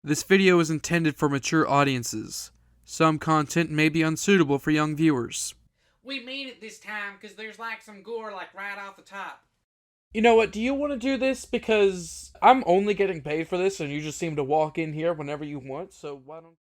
This video is intended for mature audiences. Some content may be unsuitable for young viewers. We made it this time because there's like some gore like right off the top. You know what, do you want to do this? Because I'm only getting paid for this and you just seem to walk in here whenever you want, so why don't...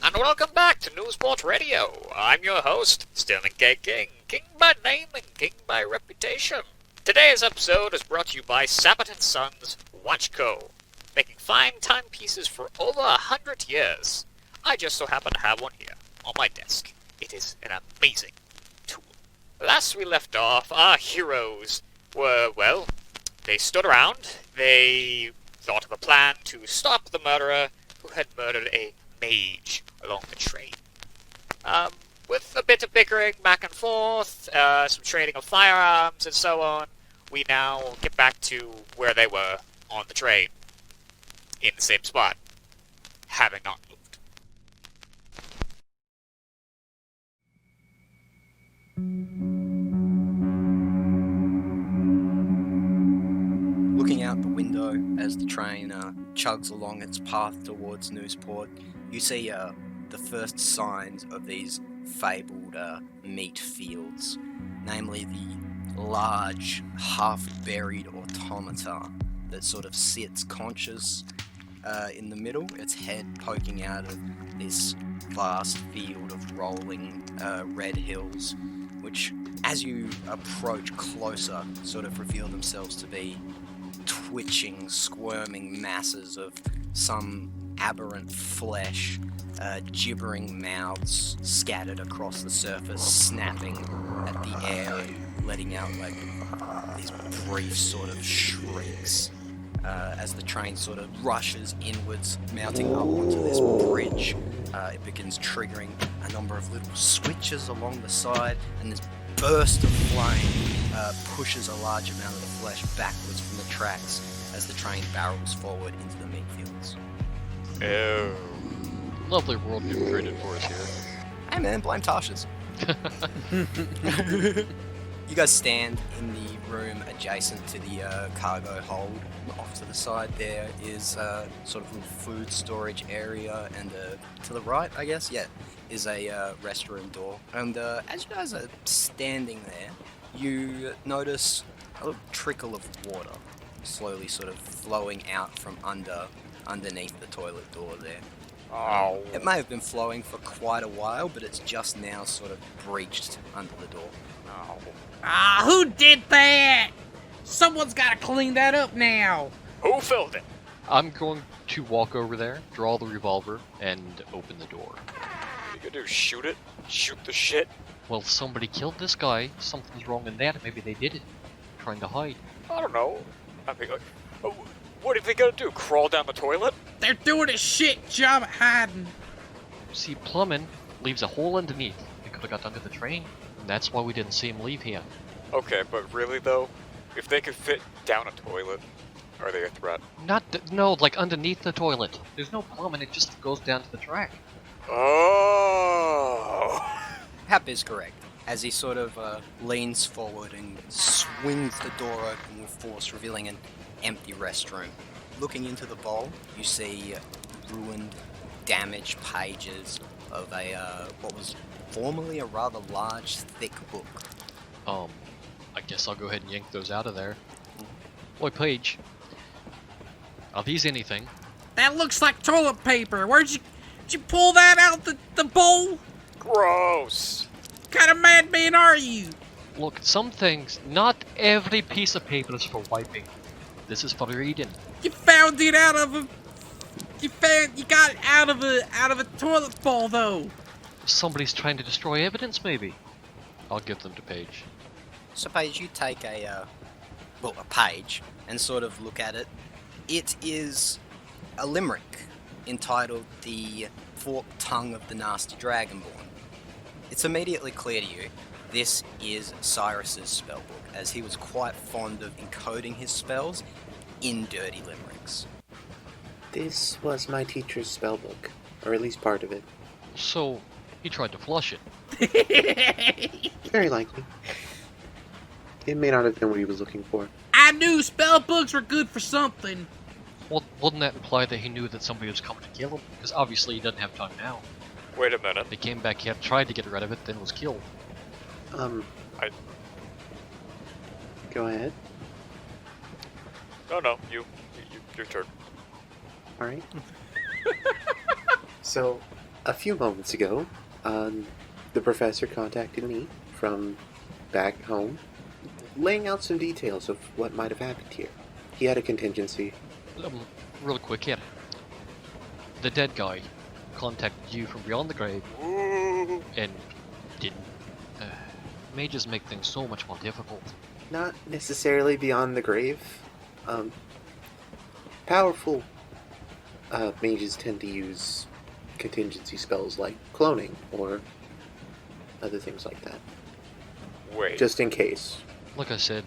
And welcome back to Newsport Radio. I'm your host, Sterling K. King, king by name and king by reputation. Today's episode is brought to you by Sabat & Sons Watch Co., making fine timepieces for over 100 years. I just so happen to have one here on my desk. It is an amazing tool. Last we left off, our heroes were, well, they stood around, they thought of a plan to stop the murderer who had murdered a mage along the train. With a bit of bickering back and forth, some trading of firearms and so on, we now get back to where they were on the train, in the same spot, having not moved. Looking out the window as the train chugs along its path towards Newsport, you see the first signs of these fabled meat fields, namely the large, half-buried automata that sort of sits conscious in the middle, its head poking out of this vast field of rolling red hills, which, as you approach closer, sort of reveal themselves to be twitching, squirming masses of some aberrant flesh, gibbering mouths scattered across the surface, snapping at the air and letting out like these brief sort of shrieks as the train sort of rushes inwards, mounting up onto this bridge. It begins triggering a number of little switches along the side, and this burst of flame pushes a large amount of the flesh backwards from the tracks as the train barrels forward into the meat fields. Oh. Lovely world you've created for us here. Hey man, blame Tasha's. You guys stand in the room adjacent to the cargo hold. Off to the side there is sort of a food storage area, and to the right, I guess, is a restroom door. And as you guys are standing there, you notice a little trickle of water slowly sort of flowing out from underneath the toilet door there. Oh. It may have been flowing for quite a while, but it's just now sort of breached under the door. Oh. Ah, who did that? Someone's gotta clean that up now. Who filled it? I'm going to walk over there, draw the revolver, and open the door. What you gonna do, shoot it? Shoot the shit? Well, somebody killed this guy. Something's wrong in that. Maybe they did it. Trying to hide. I don't know. I mean, what are they gonna do, crawl down the toilet? They're doing a shit job at hiding. See, plumbing leaves a hole underneath. They could have got under the train. And that's why we didn't see him leave here. Okay, but really though, if they could fit down a toilet, are they a threat? No, like underneath the toilet. There's no plumbing, it just goes down to the track. Oh. Hap is correct, as he sort of leans forward and swings the door open with force, revealing an empty restroom. Looking into the bowl, you see ruined, damaged pages of a what was formerly a rather large, thick book. I guess I'll go ahead and yank those out of there. Boy, Paige, are these anything? That looks like toilet paper. Did you pull that out the bowl? Gross. What kind of madman are you? Look, some things, not every piece of paper is for wiping. This is for reading. You found it out of a. You got it out of a toilet bowl though. Somebody's trying to destroy evidence, maybe. I'll give them to Paige. So Paige, you take a page and sort of look at it. It is a limerick entitled "The Forked Tongue of the Nasty Dragonborn." It's immediately clear to you this is Cyrus's spellbook, as he was quite fond of encoding his spells in dirty limericks. This was my teacher's spellbook, or at least part of it. So, he tried to flush it. Very likely. It may not have been what he was looking for. I I knew spell books were good for something. Well, wouldn't that imply that he knew that somebody was coming to kill him? Because obviously he doesn't have time now. Wait a minute. They came back here, tried to get rid of it, then was killed. Go ahead. No, your turn. All right. So, a few moments ago, the professor contacted me from back home, laying out some details of what might have happened here. He had a contingency. Real quick here. The dead guy contacted you from beyond the grave and didn't. Mages make things so much more difficult. Not necessarily beyond the grave. Powerful mages tend to use contingency spells like cloning or other things like that. Wait. Just in case. Like I said,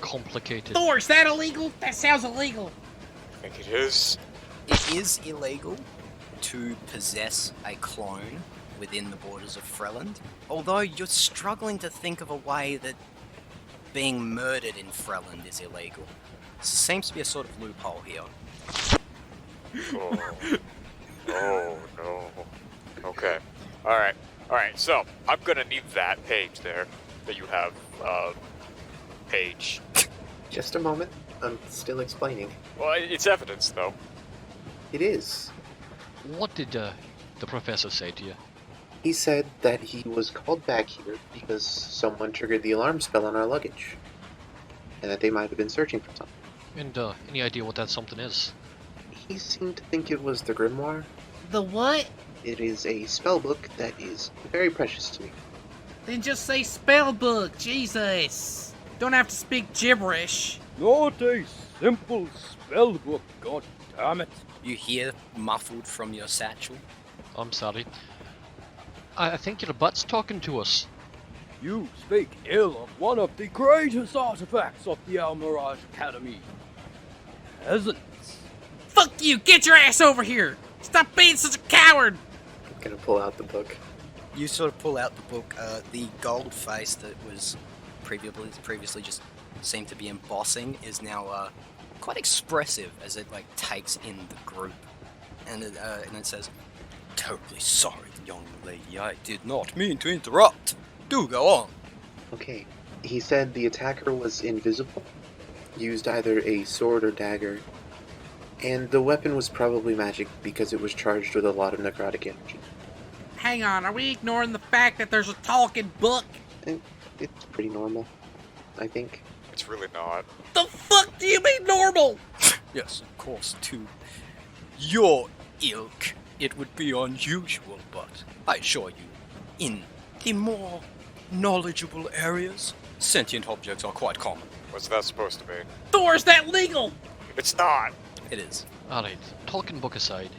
complicated. Thor, is that illegal? That sounds illegal. I think it is. It is illegal to possess a clone within the borders of Freland, although you're struggling to think of a way that being murdered in Freland is illegal. Seems to be a sort of loophole here. Oh no. Okay. Alright, so I'm gonna need that page there that you have, page. Just a moment. I'm still explaining. Well, it's evidence though. It is. What did the professor say to you? He said that he was called back here because someone triggered the alarm spell on our luggage. And that they might have been searching for something. And any idea what that something is? He seemed to think it was the grimoire. The what? It is a spell book that is very precious to me. Then just say spell book, Jesus. Don't have to speak gibberish. Not a simple spellbook, god damn it. You hear muffled from your satchel. I'm sorry. I think your butt's talking to us. You speak ill of one of the greatest artifacts of the Almirage Academy. Peasants. Fuck you, get your ass over here. Stop being such a coward. I'm gonna pull out the book. You sort of pull out the book. The gold face that was previously just seemed to be embossing is now quite expressive as it like takes in the group, and it says, "Terribly sorry, young lady. I did not mean to interrupt. Do go on." Okay. He said the attacker was invisible, used either a sword or dagger, and the weapon was probably magic because it was charged with a lot of necrotic energy. Hang on, are we ignoring the fact that there's a talking book? It's pretty normal, I think. It's really not. The fuck do you mean normal? Yes, of course, to your ilk, it would be unusual, but I assure you, in the more knowledgeable areas, sentient objects are quite common. What's that supposed to mean? Thor, is that legal? It's not. It is. Alright, talking book aside,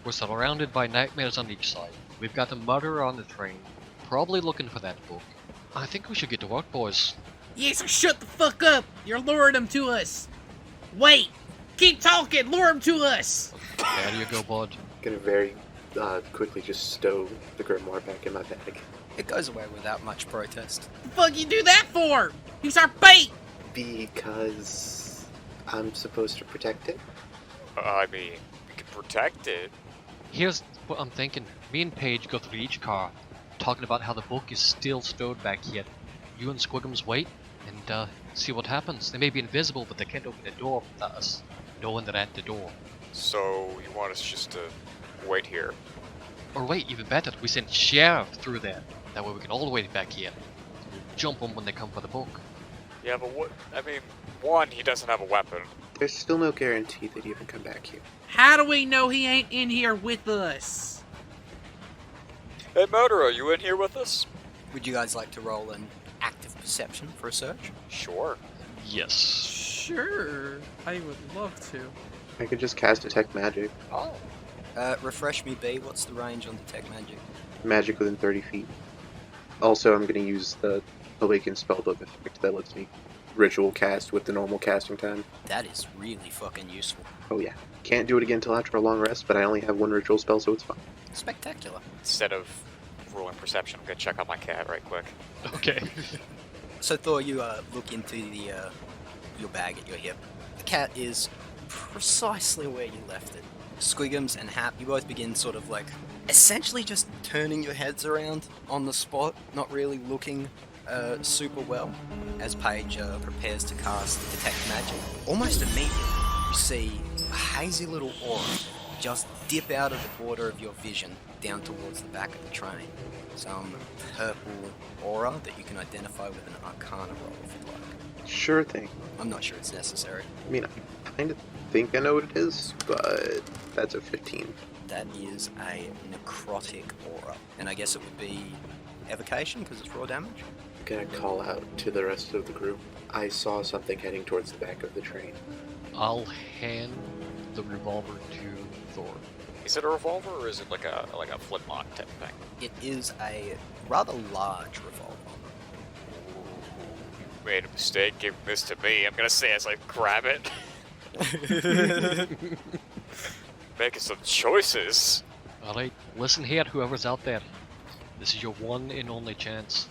we're surrounded by nightmares on each side. We've got the murderer on the train, probably looking for that book. I think we should get to work, boys. Yes, so shut the fuck up. You're luring them to us. Wait, keep talking, lure them to us. There you go, bud. Gonna very quickly just stow the grimoire back in my bag. It goes away without much protest. The fuck you do that for? He's our bait. Because I'm supposed to protect it? I mean, we can protect it. Here's what I'm thinking. Me and Paige go through each car, talking about how the book is still stowed back here. You and Squigums wait, and see what happens. They may be invisible, but they can't open the door without us knowing they're at the door. So, you want us just to wait here? Or wait, even better, we send Sheriff through there. That way we can all wait back here. We'll jump them when they come for the book. Yeah, but what? I mean, one, he doesn't have a weapon. There's still no guarantee that he can come back here. How do we know he ain't in here with us? Hey, Murderer, are you in here with us? Would you guys like to roll an active perception for a search? Sure. Yes. Sure, I would love to. I could just cast Detect Magic. Oh. Refresh me, B. What's the range on Detect Magic? Magic within 30 feet. Also, I'm gonna use the Awakened Spellbook effect that lets me ritual cast with the normal casting time. That is really fucking useful. Oh yeah. Can't do it again till after a long rest, but I only have one ritual spell, so it's fine. Spectacular. Instead of rolling perception, I'm gonna check out my cat right quick. Okay. So Thor, you look into the your bag at your hip. The cat is precisely where you left it. Squiggums and Hap, you both begin sort of like essentially just turning your heads around on the spot, not really looking super well, as Paige prepares to cast Detect Magic. Almost immediately, you see a hazy little aura just dip out of the border of your vision down towards the back of the train. Some purple aura that you can identify with an Arcana roll if you'd like. Sure thing. I'm not sure it's necessary. I mean, I kind of think I know what it is, but that's a 15. That is a necrotic aura, and I guess it would be evocation because it's raw damage. I'm gonna call out to the rest of the group. I saw something heading towards the back of the train. I'll hand the revolver to Thor. Is it a revolver or is it like a flintlock type thing? It is a rather large revolver. You made a mistake giving this to me. I'm gonna say as I grab it. Making some choices. Alright, listen here, whoever's out there. This is your one and only chance.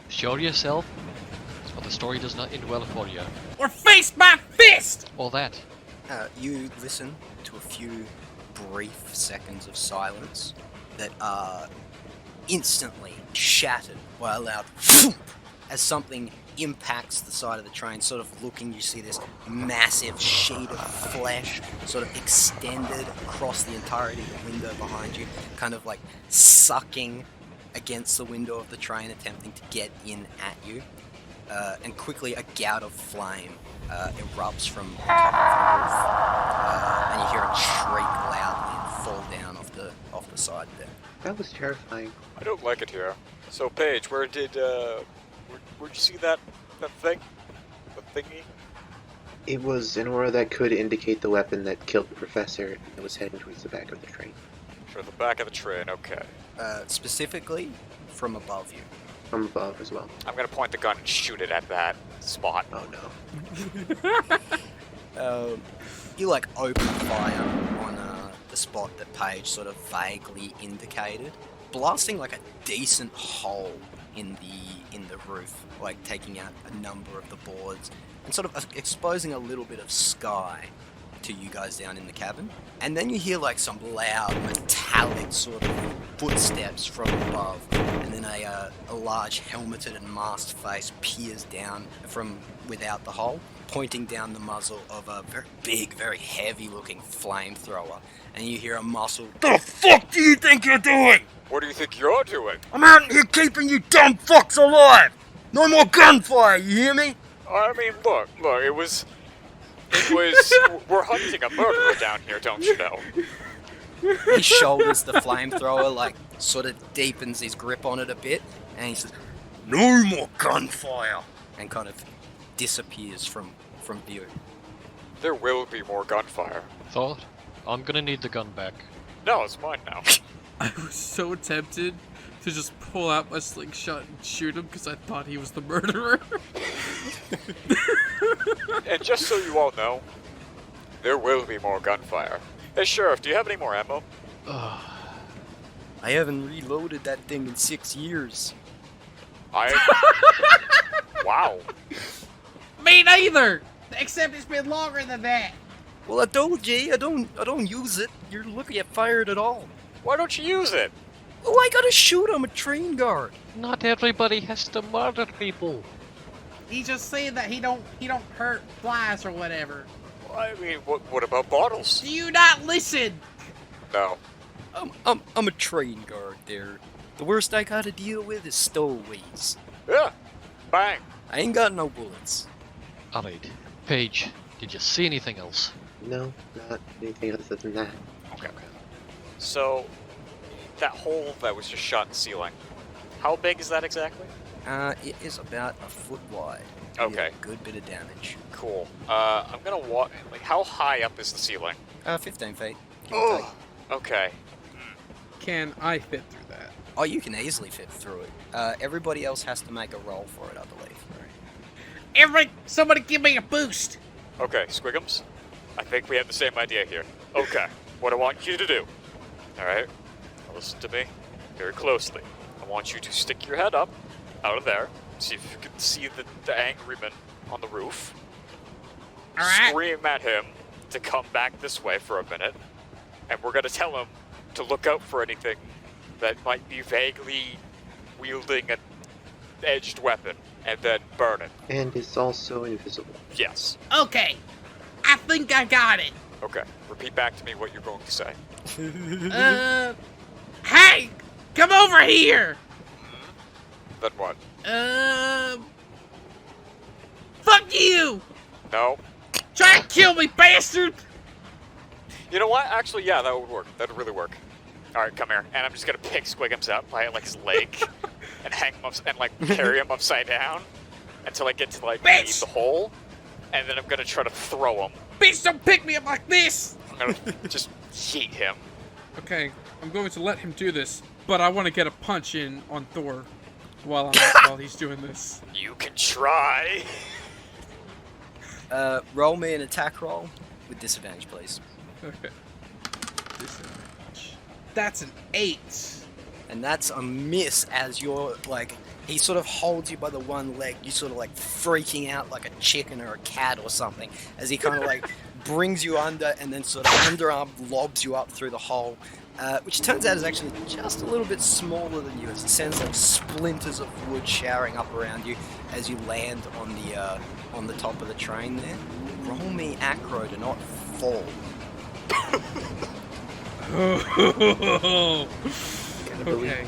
Show yourself, but the story does not end well for you. Or face my fist! All that. You listen to a few brief seconds of silence that are instantly shattered by a loud thump as something impacts the side of the train. Sort of looking, you see this massive sheet of flesh sort of extended across the entirety of the window behind you, kind of like sucking against the window of the train, attempting to get in at you. And quickly a gout of flame erupts from the top of the roof, and you hear it shriek loudly and fall down off the side there. That was terrifying. I don't like it here. So Paige, where'd you see that thing? The thingy? It was an aura that could indicate the weapon that killed the professor and was heading towards the back of the train. Sure, the back of the train, okay. Specifically from above you. From above as well. I'm gonna point the gun and shoot it at that spot. Oh no. You like open fire on the spot that Paige sort of vaguely indicated, blasting like a decent hole in the roof, like taking out a number of the boards and sort of exposing a little bit of sky to you guys down in the cabin. And then you hear like some loud metallic sort of footsteps from above, and then a large helmeted and masked face peers down from without the hole, pointing down the muzzle of a very big, very heavy looking flamethrower. And you hear a muscle, "The fuck do you think you're doing? What do you think you're doing? I'm out here keeping you dumb fucks alive! No more gunfire, you hear me? I mean, look, it was, we're hunting a murderer down here, don't you know? He shoulders the flamethrower, like, sort of deepens his grip on it a bit, and he says, No more gunfire! and kind of disappears from view. There will be more gunfire. Thor, I'm gonna need the gun back. No, it's mine now. I was so tempted to just pull out my slingshot and shoot him because I thought he was the murderer. And just so you all know, there will be more gunfire. Hey, Sheriff, do you have any more ammo? I haven't reloaded that thing in 6 years. Wow. Me neither! Except it's been longer than that. Well, I told you, I don't use it. You're lucky I fired at all. Why don't you use it? Oh, I gotta shoot. I'm a train guard. Not everybody has to murder people. He's just saying that he don't hurt flies or whatever. I mean, what about bottles? Do you not listen? No. I'm a train guard there. The worst I gotta deal with is stowaways. Yeah. Bang. I ain't got no bullets. Alright, Paige, did you see anything else? No, not anything other than that. Okay. So, that hole that was just shot in the ceiling, how big is that exactly? It is about a foot wide. Okay. A good bit of damage. Cool. I'm gonna walk. Like, how high up is the ceiling? 15 feet. give or take. Okay. Can I fit through that? Oh, you can easily fit through it. Everybody else has to make a roll for it, I believe. Somebody give me a boost. Okay, Squiggums. I think we have the same idea here. Okay. What I want you to do. Alright? Now listen to me very closely. I want you to stick your head up out of there. See if you can see the angry man on the roof. Alright. scream at him to come back this way for a minute, and we're gonna tell him to look out for anything that might be vaguely wielding an edged weapon, and then burn it. And is also invisible. Yes. Okay. I think I got it. Okay. Repeat back to me what you're going to say. Hey! Come over here! Then what? Fuck you! No. Try to kill me, bastard! You know what? Actually, yeah, that would work. That would really work. Alright, come here. And I'm just gonna pick Squiggums up by, like, his leg, and hang him up, and, like, carry him upside down, until I get to, like, Bitch! the hole, and then I'm gonna try to throw him. Bitch, don't pick me up like this! I'm gonna just yeet him. Okay, I'm going to let him do this, but I want to get a punch in on Thor while he's doing this. You can try. Roll me an attack roll with disadvantage, please. Okay. Disadvantage. That's an 8. And that's a miss as you're, like, he sort of holds you by the one leg, you sort of, like, freaking out like a chicken or a cat or something, as he kind of, like, brings you under and then sort of underarm lobs you up through the hole, which turns out is actually just a little bit smaller than you, as it sends, like, splinters of wood showering up around you as you land on the top of the train there. Roll me acro to not fall. Okay.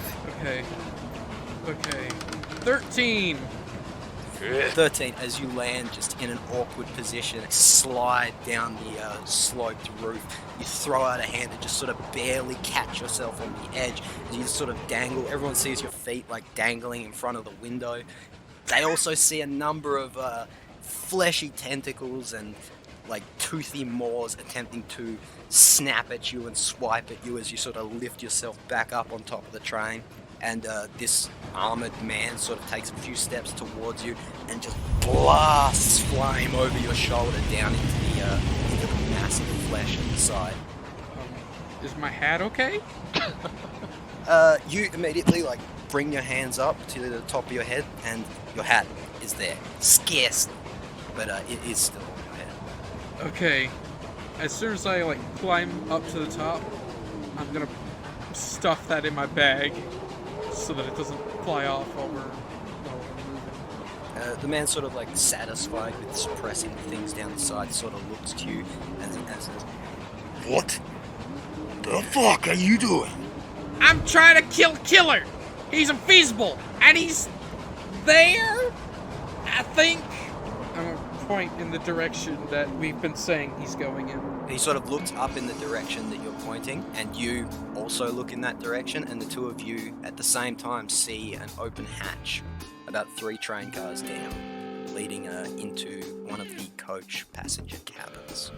13. 13, as you land just in an awkward position, slide down the sloped roof. You throw out a hand and just sort of barely catch yourself on the edge. You just sort of dangle. Everyone sees your feet like dangling in front of the window. They also see a number of fleshy tentacles and like toothy maws attempting to snap at you and swipe at you as you sort of lift yourself back up on top of the train. And this armored man sort of takes a few steps towards you and just blasts flame over your shoulder down into the massive flesh at the side. Is my hat okay? You immediately like bring your hands up to the top of your head, and your hat is there, scarcely, but it is still on your head. Okay. As soon as I like climb up to the top, I'm gonna stuff that in my bag so that it doesn't fly off while we're moving. The man, sort of like satisfied with suppressing the things down the side, sort of looks to you and says, What the fuck are you doing? I'm trying to kill Killer! He's invisible! And he's there? I think. I'm gonna point in the direction that we've been saying he's going in. He sort of looks up in the direction that you're pointing, and you also look in that direction, and the two of you at the same time see an open hatch about 3 train cars down, leading into one of the coach passenger cabins.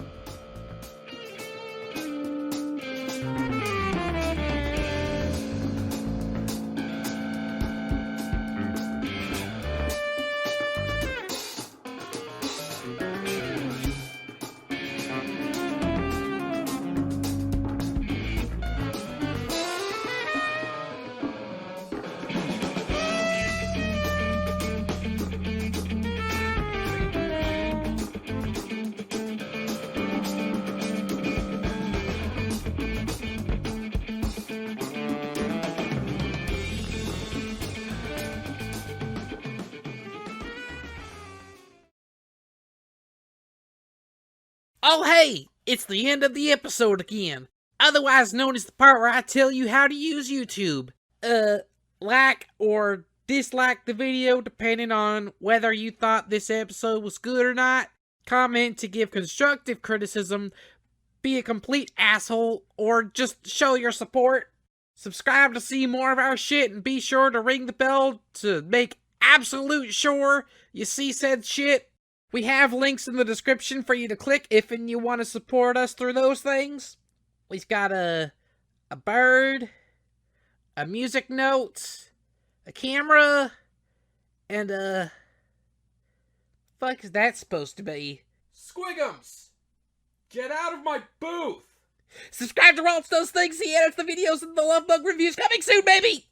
Oh hey, it's the end of the episode again. Otherwise known as the part where I tell you how to use YouTube. Like or dislike the video depending on whether you thought this episode was good or not. Comment to give constructive criticism. Be a complete asshole or just show your support. Subscribe to see more of our shit and be sure to ring the bell to make absolute sure you see said shit. We have links in the description for you to click if and you want to support us through those things. We've got a bird, a music note, a camera, and fuck is that supposed to be? Squiggums! Get out of my booth! Subscribe to all those things, he edits the videos and the Love Bug reviews coming soon, baby!